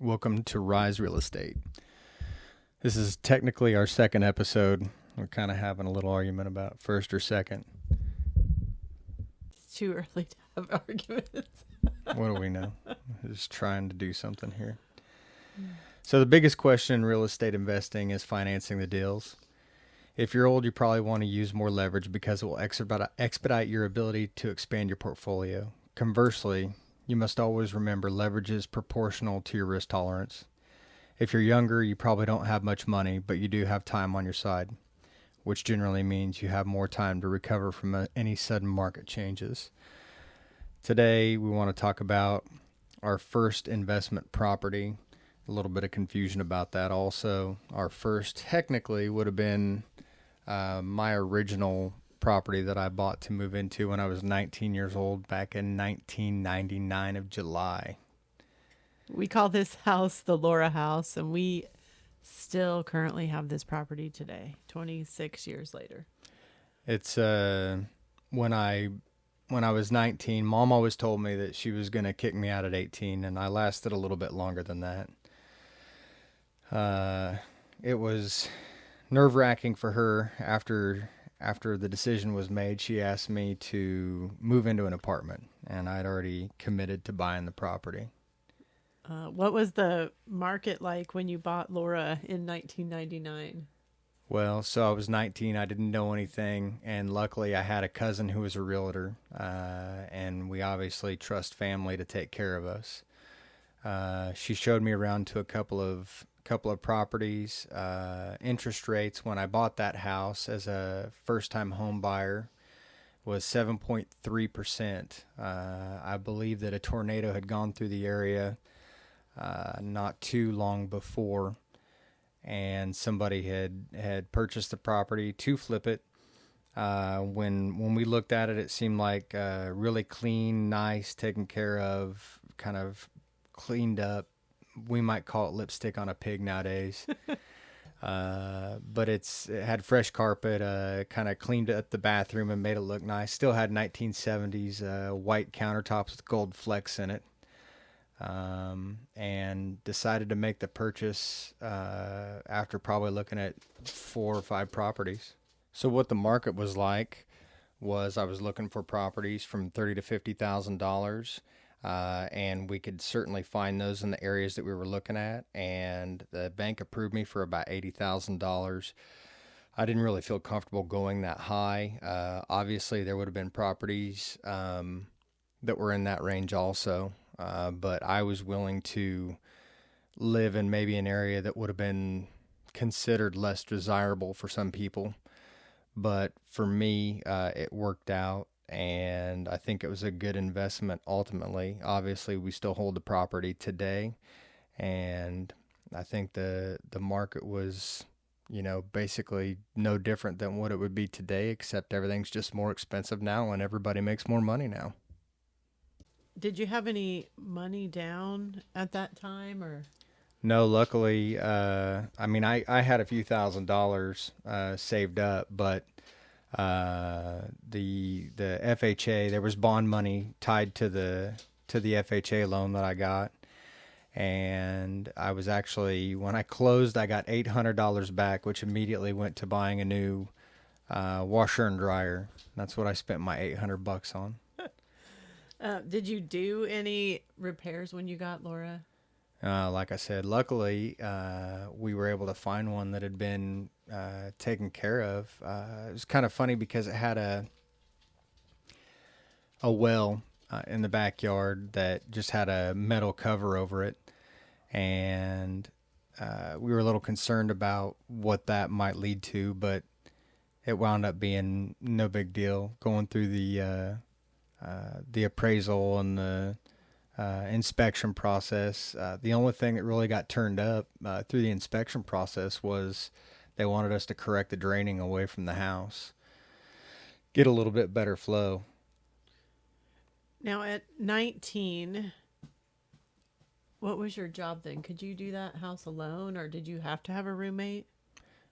Welcome to Rise Real Estate. This is technically our second episode. We're kind of having a little argument about first or second. It's too early to have arguments. What do we know? Just trying to do something here. So the biggest question in real estate investing is financing the deals. If you're old, you probably want to use more leverage because it will expedite your ability to expand your portfolio. Conversely, you must always remember leverage is proportional to your risk tolerance. If you're younger, you probably don't have much money, but you do have time on your side, which generally means you have more time to recover from any sudden market changes. Today, we want to talk about our first investment property. A little bit of confusion about that also. Our first technically would have been my original property that I bought to move into when I was 19 years old back in 1999 of July. We call this house the Laura house, and we still currently have this property today, 26 years later. It's when I was 19, Mom always told me that she was going to kick me out at 18, and I lasted a little bit longer than that. It was nerve-wracking for her. After the decision was made, she asked me to move into an apartment, and I'd already committed to buying the property. What was the market like when you bought Laura in 1999? Well, so I was 19. I didn't know anything, and luckily I had a cousin who was a realtor, and we obviously trust family to take care of us. She showed me around to a couple of properties. Interest rates when I bought that house as a first-time home buyer was 7.3%. I believe that a tornado had gone through the area not too long before, and somebody had purchased the property to flip it. When we looked at it, it seemed like really clean, nice, taken care of, kind of cleaned up. We might call it lipstick on a pig nowadays. But it had fresh carpet, kind of cleaned up the bathroom and made it look nice. Still had 1970s white countertops with gold flecks in it. And decided to make the purchase after probably looking at 4 or 5 properties. So what the market was like was I was looking for properties from $30,000 to $50,000. And we could certainly find those in the areas that we were looking at. And the bank approved me for about $80,000. I didn't really feel comfortable going that high. Obviously, there would have been properties that were in that range also. But I was willing to live in maybe an area that would have been considered less desirable for some people. But for me, it worked out. And I think it was a good investment ultimately. Obviously, we still hold the property today. And I think the market was, basically no different than what it would be today, except everything's just more expensive now and everybody makes more money now. Did you have any money down at that time, or? No, luckily, I had a few $1,000s saved up, but the FHA, there was bond money tied to the FHA loan that I got. And I was actually, when I closed, I got $800 back, which immediately went to buying a new washer and dryer. That's what I spent my $800 on. Did you do any repairs when you got Laura? Like I said, luckily, we were able to find one that had been taken care of. It was kind of funny because it had a well in the backyard that just had a metal cover over it. And we were a little concerned about what that might lead to, but it wound up being no big deal. Going through the appraisal and the inspection process. The only thing that really got turned up through the inspection process was they wanted us to correct the draining away from the house, get a little bit better flow. Now at 19, what was your job then? Could you do that house alone, or did you have to have a roommate?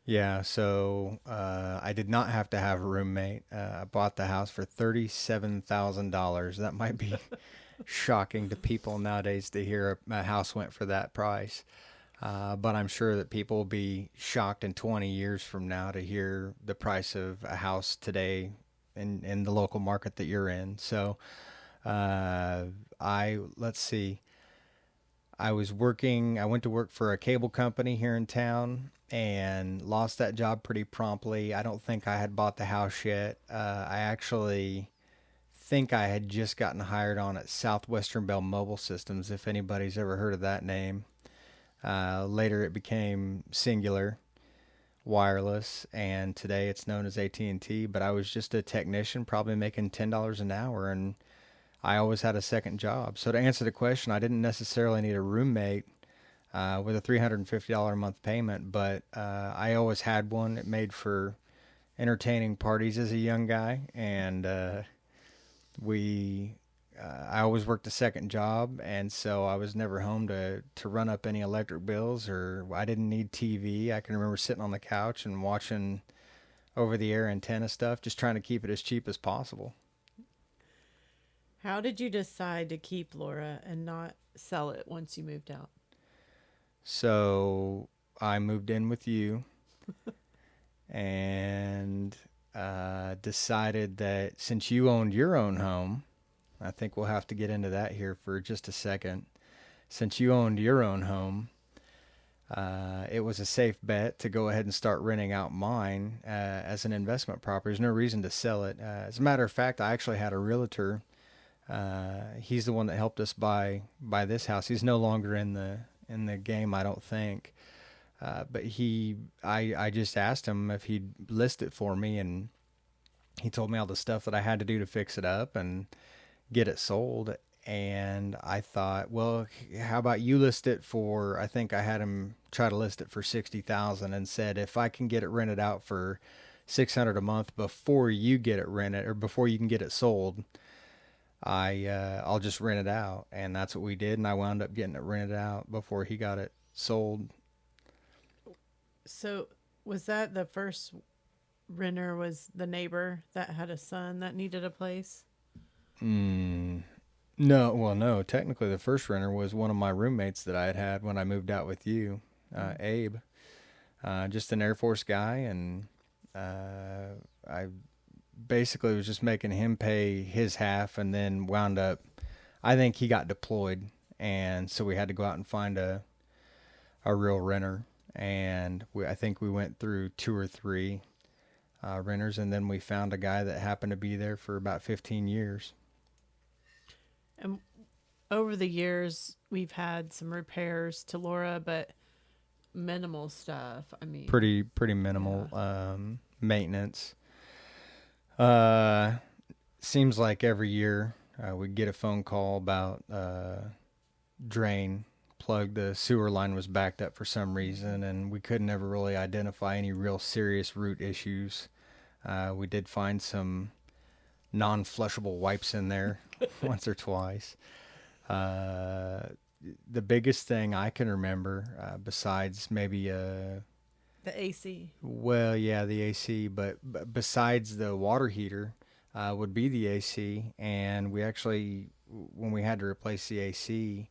Yeah, so I did not have to have a roommate. I bought the house for $37,000. That might be shocking to people nowadays to hear a house went for that price. But I'm sure that people will be shocked in 20 years from now to hear the price of a house today in the local market that you're in. So, let's see. I went to work for a cable company here in town and lost that job pretty promptly. I don't think I had bought the house yet. I actually think I had just gotten hired on at Southwestern Bell Mobile Systems, if anybody's ever heard of that name. Later it became Singular Wireless, and today it's known as AT&T, but I was just a technician, probably making $10 an hour, and I always had a second job. So to answer the question, I didn't necessarily need a roommate with a $350 a month payment, but I always had one. It made for entertaining parties as a young guy, and I always worked a second job, and so I was never home to run up any electric bills, or I didn't need TV. I can remember sitting on the couch and watching over-the-air antenna stuff, just trying to keep it as cheap as possible. How did you decide to keep Laura and not sell it once you moved out? So I moved in with you and decided that since you owned your own home, I think we'll have to get into that here for just a second. Since you owned your own home, it was a safe bet to go ahead and start renting out mine as an investment property. There's no reason to sell it. As a matter of fact, I actually had a realtor. He's the one that helped us buy this house. He's no longer in the game, I don't think. But I just asked him if he'd list it for me, and he told me all the stuff that I had to do to fix it up and get it sold. And I thought, well, how about you list it for, I think I had him try to list it for $60,000, and said, if I can get it rented out for $600 a month before you get it rented, or before you can get it sold, I'll just rent it out. And that's what we did, and I wound up getting it rented out before he got it sold. So was that the first renter, was the neighbor that had a son that needed a place? No. Technically, the first renter was one of my roommates that I had when I moved out with you, Abe. Just an Air Force guy, and I basically was just making him pay his half, and then wound up, I think he got deployed, and so we had to go out and find a real renter. And I think we went through 2 or 3 renters, and then we found a guy that happened to be there for about 15 years. And over the years, we've had some repairs to Laura, but minimal stuff. I mean, pretty minimal maintenance. Seems like every year we'd get a phone call about drain plug. The sewer line was backed up for some reason, and we could never really identify any real serious root issues. We did find some non-flushable wipes in there once or twice. The biggest thing I can remember, besides maybe the AC. Well, yeah, the AC, but besides the water heater, would be the AC. And we actually, when we had to replace the AC,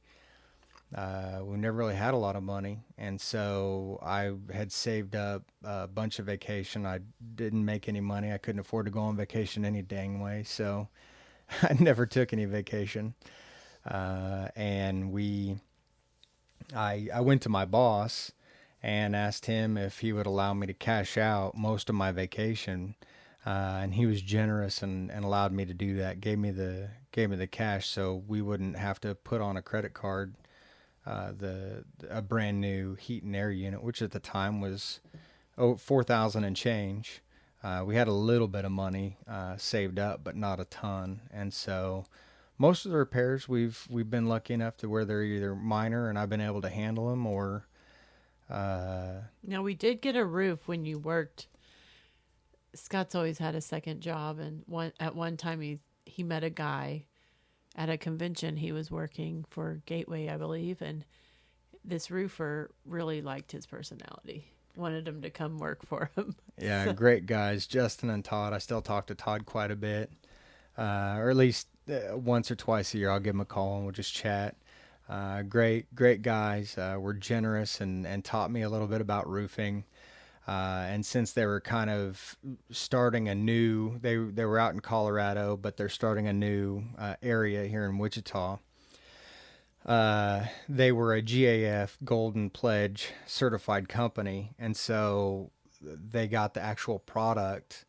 we never really had a lot of money, and so I had saved up a bunch of vacation. I didn't make any money. I couldn't afford to go on vacation any dang way, so I never took any vacation. And I went to my boss and asked him if he would allow me to cash out most of my vacation, and he was generous and allowed me to do that. Gave me the cash so we wouldn't have to put on a credit card a brand new heat and air unit, which at the time was $4,000 and change. We had a little bit of money saved up, but not a ton, and so most of the repairs we've been lucky enough to where they're either minor and I've been able to handle them, or Now, we did get a roof when you worked. Scott's always had a second job, and at one time he met a guy at a convention. He was working for Gateway, I believe, and this roofer really liked his personality. Wanted him to come work for him. Yeah, great guys, Justin and Todd. I still talk to Todd quite a bit, or at least once or twice a year, I'll give them a call and we'll just chat. Great guys. Were generous and taught me a little bit about roofing. And since they were kind of starting a new, they were out in Colorado, but they're starting a new area here in Wichita. They were a GAF Golden Pledge certified company, and so they got the actual product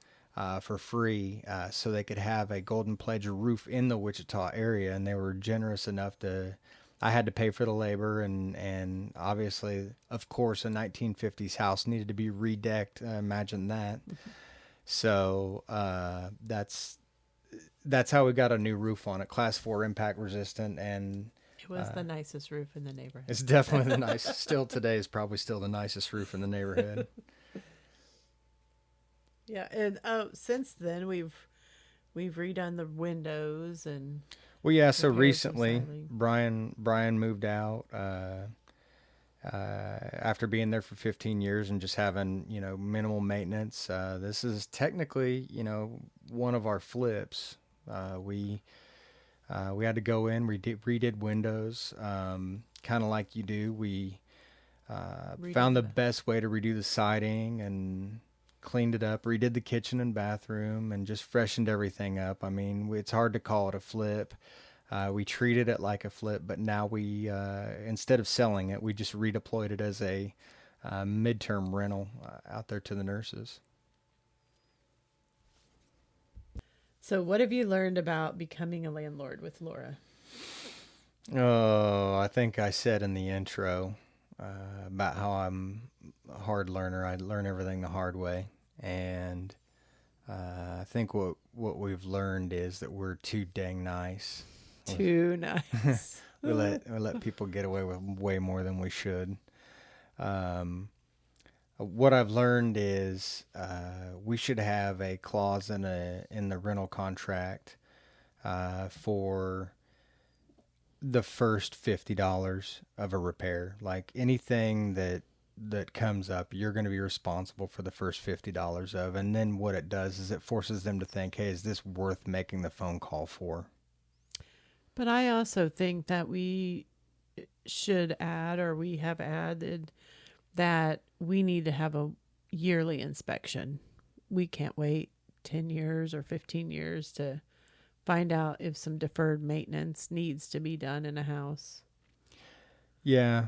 for free, so they could have a Golden Pledge roof in the Wichita area. And they were generous enough to. I had to pay for the labor, and obviously, of course, a 1950s house needed to be redecked. Imagine that. So that's how we got a new roof on it, Class 4 impact resistant, and it was the nicest roof in the neighborhood. It's definitely the nicest. Still today is probably still the nicest roof in the neighborhood. Yeah, and since then we've redone the windows and. Well, yeah. So recently, Brian moved out after being there for 15 years and just having minimal maintenance. This is technically one of our flips. We had to go in, redid windows, kind of like you do. We found the best way to redo the siding and cleaned it up, redid the kitchen and bathroom, and just freshened everything up. I mean, it's hard to call it a flip. We treated it like a flip, but now we, instead of selling it, we just redeployed it as a midterm rental out there to the nurses. So what have you learned about becoming a landlord with Laura? Oh, I think I said in the intro about how I'm a hard learner. I learn everything the hard way. And I think what we've learned is that we're too dang nice. Too nice. we let people get away with way more than we should. What I've learned is we should have a clause in the rental contract for the first $50 of a repair. Like anything that comes up, you're going to be responsible for the first $50 of. And then what it does is it forces them to think, hey, is this worth making the phone call for? But I also think that we should add, or we have added, that we need to have a yearly inspection. We can't wait 10 years or 15 years to find out if some deferred maintenance needs to be done in a house. Yeah.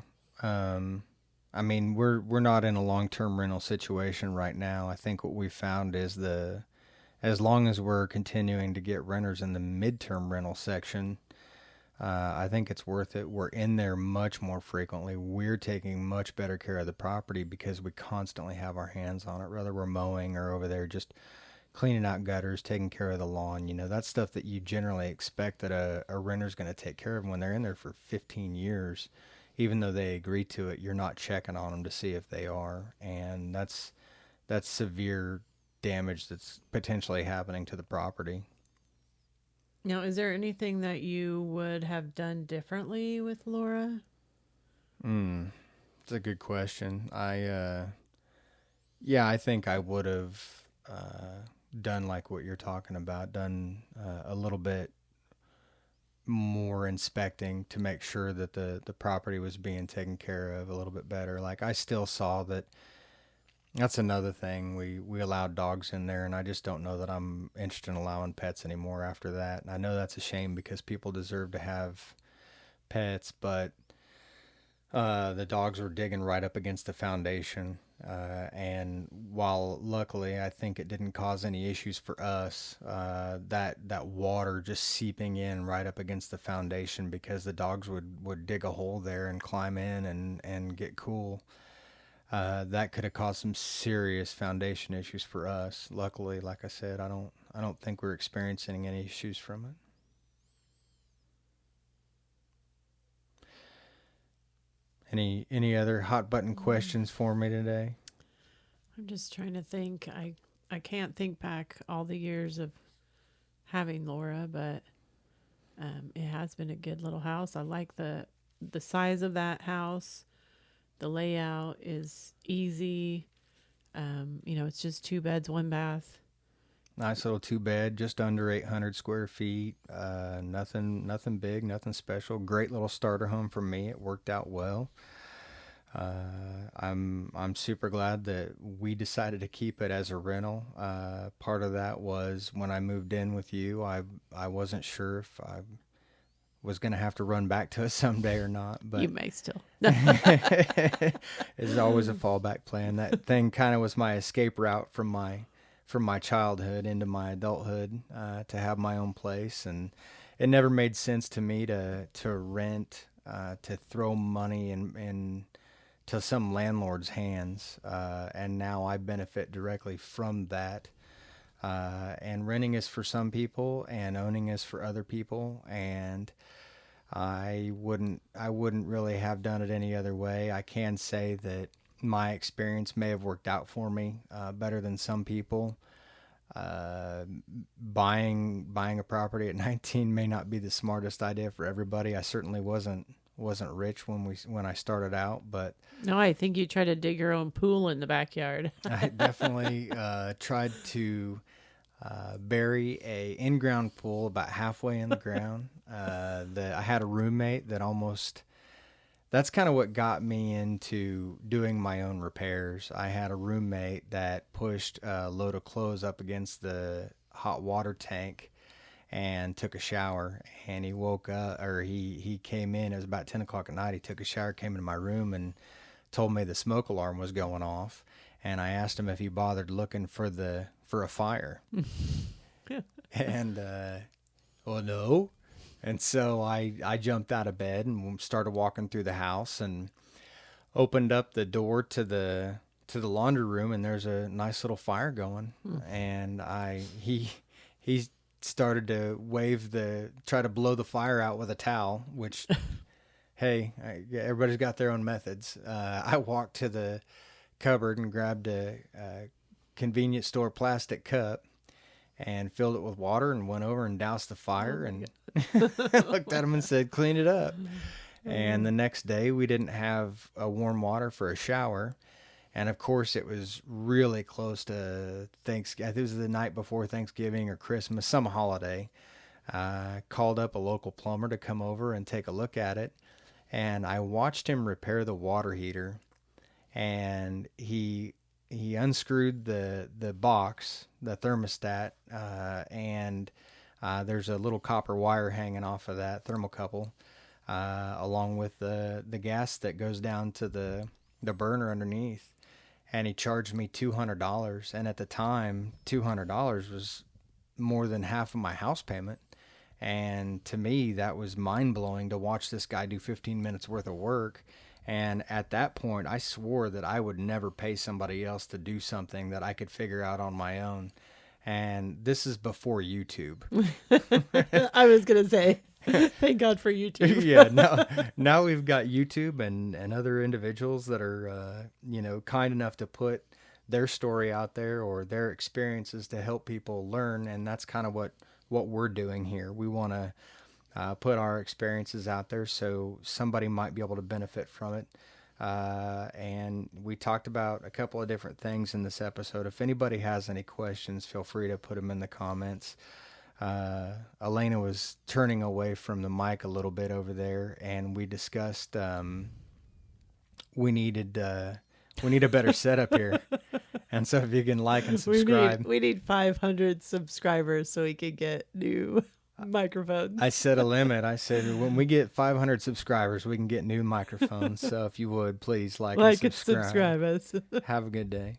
I mean, we're not in a long-term rental situation right now. I think what we found is as long as we're continuing to get renters in the midterm rental section, I think it's worth it. We're in there much more frequently. We're taking much better care of the property because we constantly have our hands on it, whether we're mowing or over there just cleaning out gutters, taking care of the lawn. That's stuff that you generally expect that a renter's going to take care of when they're in there for 15 years. Even though they agree to it, you're not checking on them to see if they are. And that's severe damage that's potentially happening to the property. Now, is there anything that you would have done differently with Laura? It's a good question. I think I would have done like what you're talking about, done a little bit more inspecting to make sure that the property was being taken care of a little bit better. Like I still saw that's another thing. We allowed dogs in there, and I just don't know that I'm interested in allowing pets anymore after that. And I know that's a shame because people deserve to have pets, but the dogs were digging right up against the foundation. And while luckily I think it didn't cause any issues for us, that water just seeping in right up against the foundation because the dogs would dig a hole there and climb in and get cool. That could have caused some serious foundation issues for us. Luckily, like I said, I don't think we're experiencing any issues from it. Any other hot button questions for me today? I'm just trying to think. I can't think back all the years of having Laura, but it has been a good little house. I like the size of that house. The layout is easy. It's just 2 beds, 1 bath. Nice little 2-bed, just under 800 square feet. Nothing big, nothing special. Great little starter home for me. It worked out well. I'm super glad that we decided to keep it as a rental. Part of that was when I moved in with you, I wasn't sure if I was going to have to run back to it someday or not, but you may still. It's always a fallback plan. That thing kind of was my escape route from my childhood into my adulthood, to have my own place. And it never made sense to me to rent, to throw money in to some landlord's hands. And now I benefit directly from that. And renting is for some people and owning is for other people. And I wouldn't really have done it any other way. I can say that my experience may have worked out for me better than some people. Buying a property at 19 may not be the smartest idea for everybody. I certainly wasn't rich when I started out, but no, I think you tried to dig your own pool in the backyard. I definitely tried to bury a in-ground pool about halfway in the ground. I had a roommate that's kind of what got me into doing my own repairs. I had a roommate that pushed a load of clothes up against the hot water tank and took a shower, and he woke up, or he came in, it was about 10 o'clock at night, he took a shower, came into my room and told me the smoke alarm was going off, and I asked him if he bothered looking for a fire. And well, no. And so I jumped out of bed and started walking through the house and opened up the door to the laundry room, and there's a nice little fire going. And he started to try to blow the fire out with a towel, which hey, everybody's got their own methods. I walked to the cupboard and grabbed a convenience store plastic cup and filled it with water and went over and doused the fire and looked at him and said, "Clean it up." And the next day we didn't have warm water for a shower. And of course it was really close to Thanksgiving. I think it was the night before Thanksgiving or Christmas, some holiday. Called up a local plumber to come over and take a look at it. And I watched him repair the water heater, and he unscrewed the box, the thermostat, and there's a little copper wire hanging off of that thermocouple, along with the gas that goes down to the burner underneath. And he charged me $200. And at the time, $200 was more than half of my house payment. And to me, that was mind-blowing to watch this guy do 15 minutes worth of work. And at that point, I swore that I would never pay somebody else to do something that I could figure out on my own. And this is before YouTube. I was going to say, thank God for YouTube. Yeah, now we've got YouTube and other individuals that are, kind enough to put their story out there or their experiences to help people learn. And that's kind of what we're doing here. We want to put our experiences out there so somebody might be able to benefit from it. And we talked about a couple of different things in this episode. If anybody has any questions, feel free to put them in the comments. Elena was turning away from the mic a little bit over there, and we discussed we need a better setup here. And so if you can like and subscribe. We need 500 subscribers so we can get new microphones. I set a limit. I said when we get 500 subscribers, we can get new microphones. So if you would, please like and subscribe us. Have a good day.